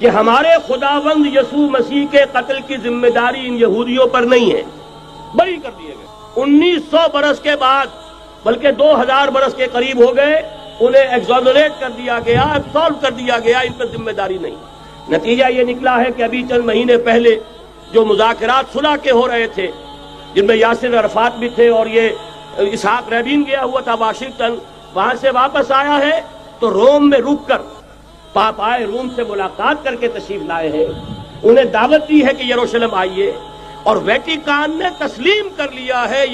کہ ہمارے خداوند یسوع مسیح کے قتل کی ذمہ داری ان یہودیوں پر نہیں ہے، بری کر دیے گئے۔ 1900 برس کے بعد، بلکہ 2000 برس کے قریب ہو گئے، انہیں ایگزونریٹ کر دیا گیا، ایبسالو کر دیا گیا، ان پر ذمہ داری نہیں۔ نتیجہ یہ نکلا ہے کہ ابھی چند مہینے پہلے جو مذاکرات صلح کے ہو رہے تھے، جن میں یاسر عرفات بھی تھے اور یہ اسحاق رابین گیا ہوا تھا واشنگٹن، وہاں سے واپس آیا ہے تو روم میں رک کر پاپائے روم سے ملاقات کر کے تشریف لائے ہیں، انہیں دعوت دی ہے کہ یروشلم آئیے، اور ویٹیکان نے تسلیم کر لیا ہے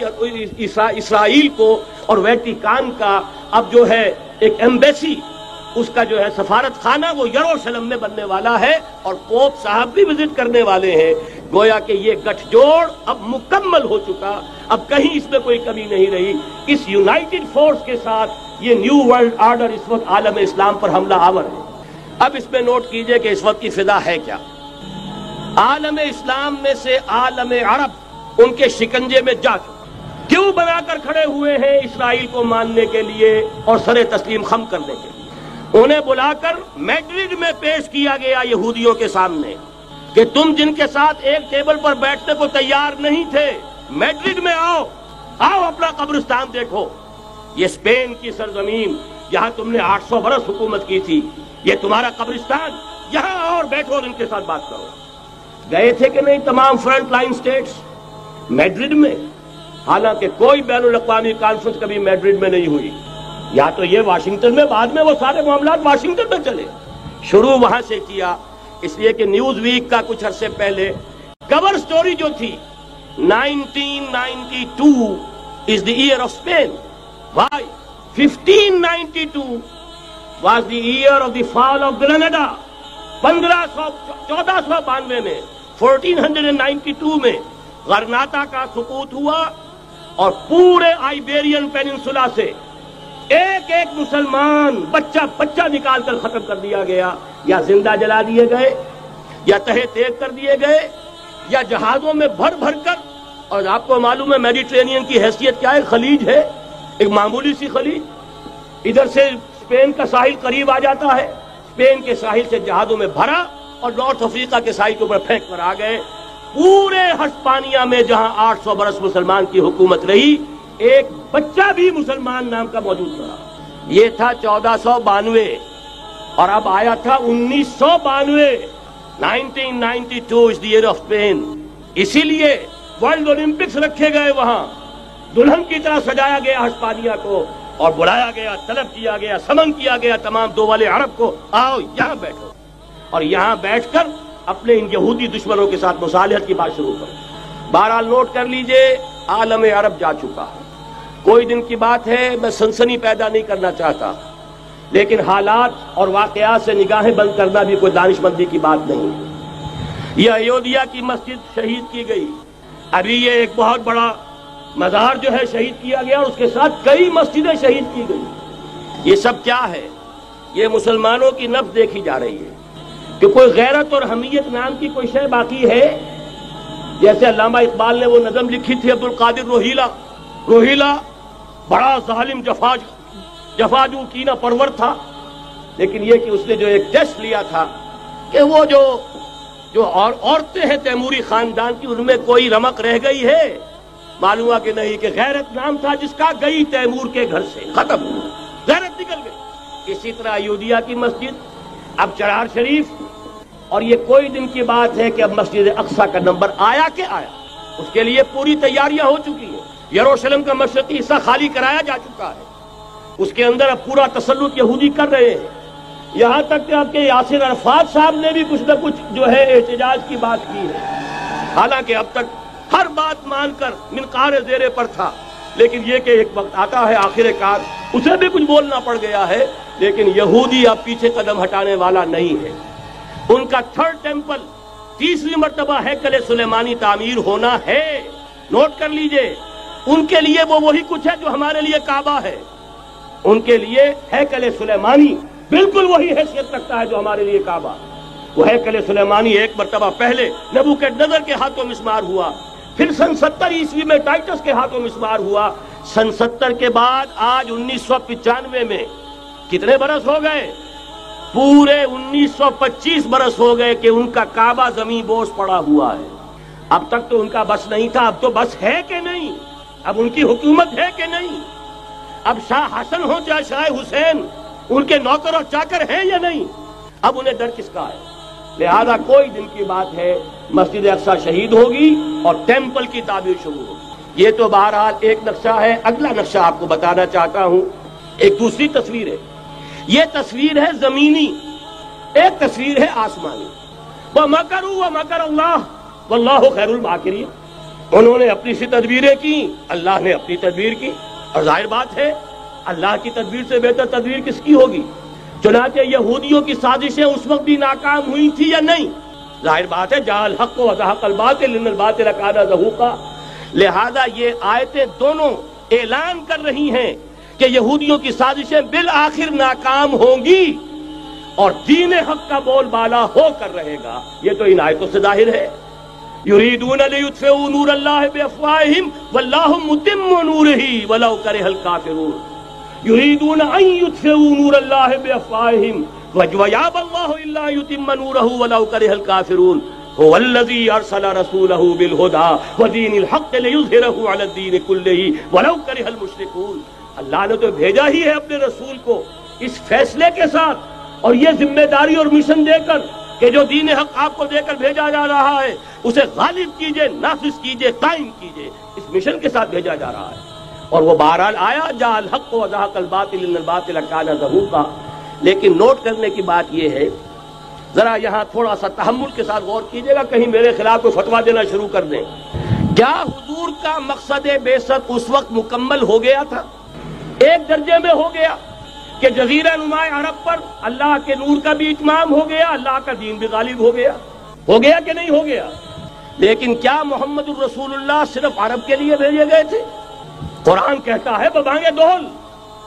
اسرائیل کو، اور ویٹیکان کا اب جو ہے ایک ایمبیسی، اس کا جو ہے سفارت خانہ وہ یروشلم میں بننے والا ہے، اور پوپ صاحب بھی وزٹ کرنے والے ہیں۔ گویا کہ یہ گٹھ جوڑ اب مکمل ہو چکا، اب کہیں اس میں کوئی کمی نہیں رہی۔ اس یونائٹڈ فورس کے ساتھ یہ نیو ورلڈ آرڈر اس وقت عالم اسلام پر حملہ آور ہے۔ اب اس میں نوٹ کیجئے کہ اس وقت کی فضا ہے کیا۔ عالم اسلام میں سے عالم عرب ان کے شکنجے میں جا چکا، کیوں بنا کر کھڑے ہوئے ہیں اسرائیل کو ماننے کے لیے اور سر تسلیم خم کرنے کے لیے۔ انہیں بلا کر میڈرڈ میں پیش کیا گیا یہودیوں کے سامنے کہ تم جن کے ساتھ ایک ٹیبل پر بیٹھنے کو تیار نہیں تھے، میڈرڈ میں آؤ، آؤ اپنا قبرستان دیکھو۔ یہ اسپین کی سرزمین جہاں تم نے 800 برس حکومت کی تھی، یہ تمہارا قبرستان، یہاں آؤ اور بیٹھو اور ان کے ساتھ بات کرو۔ گئے تھے کہ نہیں تمام فرنٹ لائن سٹیٹس میڈرڈ میں؟ حالانکہ کوئی بین الاقوامی کانفرنس کبھی میڈرڈ میں نہیں ہوئی، یا تو یہ واشنگٹن میں، بعد میں وہ سارے معاملات واشنگٹن میں چلے، شروع وہاں سے کیا۔ اس لیے کہ نیوز ویک کا کچھ عرصے پہلے کور سٹوری جو تھی 1992 is the year of Spain. Why? 1592 was the year of the fall of Granada. 1492 میں 1492 میں غرناطہ کا سقوط ہوا، اور پورے آئیبیرین پیننسولا سے ایک ایک مسلمان بچہ نکال کر ختم کر دیا گیا، یا زندہ جلا دیے گئے، یا تہہ تیگ کر دیے گئے، یا جہازوں میں بھر بھر کر۔ اور آپ کو معلوم ہے میڈیٹرینین کی حیثیت کیا ہے، خلیج ہے، ایک معمولی سی خلیج، ادھر سے اسپین کا ساحل قریب آ جاتا ہے، اسپین کے ساحل سے جہازوں میں بھرا اور نارتھ افریقہ کے ساحل کے اوپر پھینک کر آ گئے۔ پورے ہسپانیہ میں جہاں 800 برس مسلمان کی حکومت رہی، ایک بچہ بھی مسلمان نام کا موجود رہا۔ یہ تھا 1492، اور اب آیا تھا 1992۔ 1992 is the year of Spain۔ اسی لیے ورلڈ اولمپکس رکھے گئے، وہاں دلہن کی طرح سجایا گیا ہسپانیہ کو، اور بلایا گیا، طلب کیا گیا، سمن کیا گیا تمام دول عرب کو، آؤ یہاں بیٹھو، اور یہاں بیٹھ کر اپنے ان یہودی دشمنوں کے ساتھ مصالحت کی بات شروع کرو۔ بہرحال نوٹ کر لیجئے، عالم عرب جا چکا ہے۔ کوئی دن کی بات ہے، میں سنسنی پیدا نہیں کرنا چاہتا، لیکن حالات اور واقعات سے نگاہیں بند کرنا بھی کوئی دانش مندی کی بات نہیں۔ یہ ایودھیا کی مسجد شہید کی گئی، ابھی یہ ایک بہت بڑا مزار جو ہے شہید کیا گیا، اور اس کے ساتھ کئی مسجدیں شہید کی گئی۔ یہ سب کیا ہے؟ یہ مسلمانوں کی نفس دیکھی جا رہی ہے کہ کوئی غیرت اور حمیت نام کی کوئی شے باقی ہے۔ جیسے علامہ اقبال نے وہ نظم لکھی تھی، عبد القادر روہیلا بڑا ظالم جفاجو کینہ پرور تھا، لیکن یہ کہ اس نے جو ایک ٹیسٹ لیا تھا کہ وہ جو عورتیں ہیں تیموری خاندان کی، ان میں کوئی رمق رہ گئی ہے؟ معلوم ہوا کہ نہیں، کہ غیرت نام تھا جس کا گئی تیمور کے گھر سے، ختم، غیرت نکل گئی۔ اسی طرح ایودھیا کی مسجد، اب چرار شریف، اور یہ کوئی دن کی بات ہے کہ اب مسجد اقصی کا نمبر آیا کہ آیا، اس کے لیے پوری تیاریاں ہو چکی ہیں۔ یروشلم کا مشرقی حصہ خالی کرایا جا چکا ہے، اس کے اندر اب پورا تسلط یہودی کر رہے ہیں، یہاں تک کہ آپ کے یاسر عرفات صاحب نے بھی کچھ نہ کچھ جو ہے احتجاج کی بات کی ہے، حالانکہ اب تک ہر بات مان کر منقار زیرے پر تھا، لیکن یہ کہ ایک وقت آتا ہے آخر کار اسے بھی کچھ بولنا پڑ گیا ہے۔ لیکن یہودی اب پیچھے قدم ہٹانے والا نہیں ہے۔ ان کا تھرڈ ٹیمپل، تیسری مرتبہ ہیکل سلیمانی تعمیر ہونا ہے۔ نوٹ کر لیجئے، ان کے لیے وہ وہی کچھ ہے جو ہمارے لیے کعبہ ہے، ان کے لیے ہیکل سلیمانی بالکل وہی حیثیت رکھتا ہے جو ہمارے لیے کعبہ۔ وہ ہیکل سلیمانی ایک مرتبہ پہلے نبوکدنضر کے ہاتھوں مسمار ہوا، پھر سن 70 عیسوی میں ٹائٹس کے ہاتھوں مسمار ہوا، سن 70 کے بعد آج 1995 میں کتنے برس ہو گئے؟ پورے 1925 برس ہو گئے کہ ان کا کعبہ زمین بوس پڑا ہوا ہے. اب تک تو ان کا بس نہیں تھا، اب تو بس ہے کہ نہیں؟ اب ان کی حکومت ہے کہ نہیں؟ اب شاہ حسن ہو یا شاہ حسین ان کے نوکر اور چاکر ہیں یا نہیں؟ اب انہیں ڈر کس کا ہے؟ لہذا کوئی دن کی بات ہے مسجد اقصی شہید ہوگی اور ٹیمپل کی تعمیر شروع ہوگی. یہ تو بہرحال ایک نقشہ ہے. اگلا نقشہ آپ کو بتانا چاہتا ہوں، ایک دوسری تصویر ہے. یہ تصویر ہے زمینی، ایک تصویر ہے آسمانی. وَمَكَرُوا وَمَكَرَ اللَّهُ وَاللَّهُ خَيْرُ الْمَاكِرِينَ. انہوں نے اپنی سی تدبیریں کی، اللہ نے اپنی تدبیر کی، اور ظاہر بات ہے اللہ کی تدبیر سے بہتر تدبیر کس کی ہوگی؟ چنانچہ یہودیوں کی سازشیں اس وقت بھی ناکام ہوئی تھی یا نہیں؟ ظاہر بات ہے جاء الحق وزهق الباطل ان الباطل كان زهوقا. لہذا یہ آیتیں دونوں اعلان کر رہی ہیں کہ یہودیوں کی سازشیں بالآخر ناکام ہوں گی اور دین حق کا بول بالا ہو کر رہے گا. یہ تو ان آیتوں سے ظاہر ہے. یریدون لیطفئوا نور اللہ بافواہہم واللہ متم نورہ ولو کرہ الکافرون. یریدون ان یطفئوا نور اللہ بافواہہم ویابى اللہ الا یتم نورہ ولو کرہ الکافرون. هو الذی ارسل رسولہ بالہدى ودین الحق لیظہرہ علی الدین کلہ ولو کرہ المشرکون. اللہ نے تو بھیجا ہی ہے اپنے رسول کو اس فیصلے کے ساتھ اور یہ ذمہ داری اور مشن دے کر کہ جو دین حق آپ کو دے کر بھیجا جا رہا ہے اسے غالب کیجئے، نافذ کیجئے، قائم کیجئے. اس مشن کے ساتھ بھیجا جا رہا ہے اور وہ بہرحال آیا جاء الحق وزهق الباطل ان الباطل كان زهوقا. لیکن نوٹ کرنے کی بات یہ ہے، ذرا یہاں تھوڑا سا تحمل کے ساتھ غور کیجئے گا، کہیں میرے خلاف کوئی فتویٰ دینا شروع کر دیں. کیا حضور کا مقصد بعثت اس وقت مکمل ہو گیا تھا؟ ایک درجے میں ہو گیا کہ جزیرہ نما عرب پر اللہ کے نور کا بھی اتمام ہو گیا، اللہ کا دین بھی غالب ہو گیا کہ نہیں ہو گیا؟ لیکن کیا محمد الرسول اللہ صرف عرب کے لیے بھیجے گئے تھے؟ قرآن کہتا ہے ببانگ دہل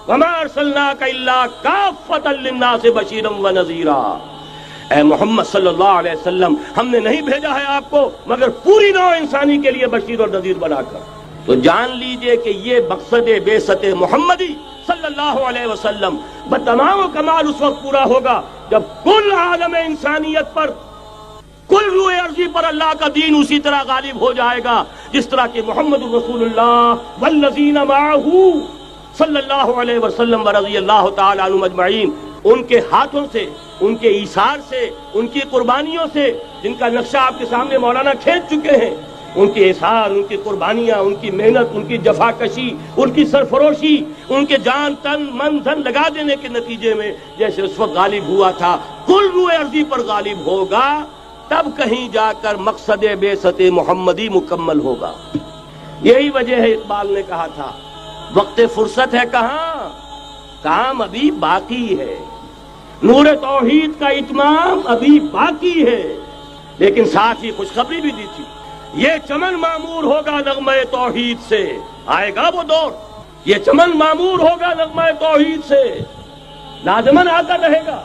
وما ارسلناک الا کافۃ للناس بشیرا ونذیرا. اے محمد صلی اللہ علیہ وسلم، ہم نے نہیں بھیجا ہے آپ کو مگر پوری نوع انسانی کے لیے بشیر اور نذیر بنا کر. تو جان لیجئے کہ یہ مقصد بعثت محمدی صلی اللہ علیہ وسلم بتمام و کمال اس وقت پورا ہوگا جب کل عالم انسانیت پر، کل روئے ارضی پر اللہ کا دین اسی طرح غالب ہو جائے گا جس طرح کہ محمد رسول اللہ والذین معہ صلی اللہ علیہ وسلم ورضی اللہ تعالی عنہم اجمعین، ان کے ہاتھوں سے، ان کے ایثار سے، ان کی قربانیوں سے، جن کا نقشہ آپ کے سامنے مولانا کھینچ چکے ہیں، ان کے اثار، ان کی قربانیاں، ان کی محنت، ان کی جفاکشی، ان کی سرفروشی، ان کے جان تن من دھن لگا دینے کے نتیجے میں جیسے اس وقت غالب ہوا تھا کل روئے ارضی پر غالب ہوگا، تب کہیں جا کر مقصد بعثت محمدی مکمل ہوگا. یہی وجہ ہے اقبال نے کہا تھا وقت فرصت ہے کہاں، کام ابھی باقی ہے، نور توحید کا اتمام ابھی باقی ہے. لیکن ساتھ ہی خوشخبری بھی دی تھی، یہ چمن معمور ہوگا نغمہ توحید سے. آئے گا وہ دور، یہ چمن معمور ہوگا نغمہ توحید سے، لازماً آتا رہے گا.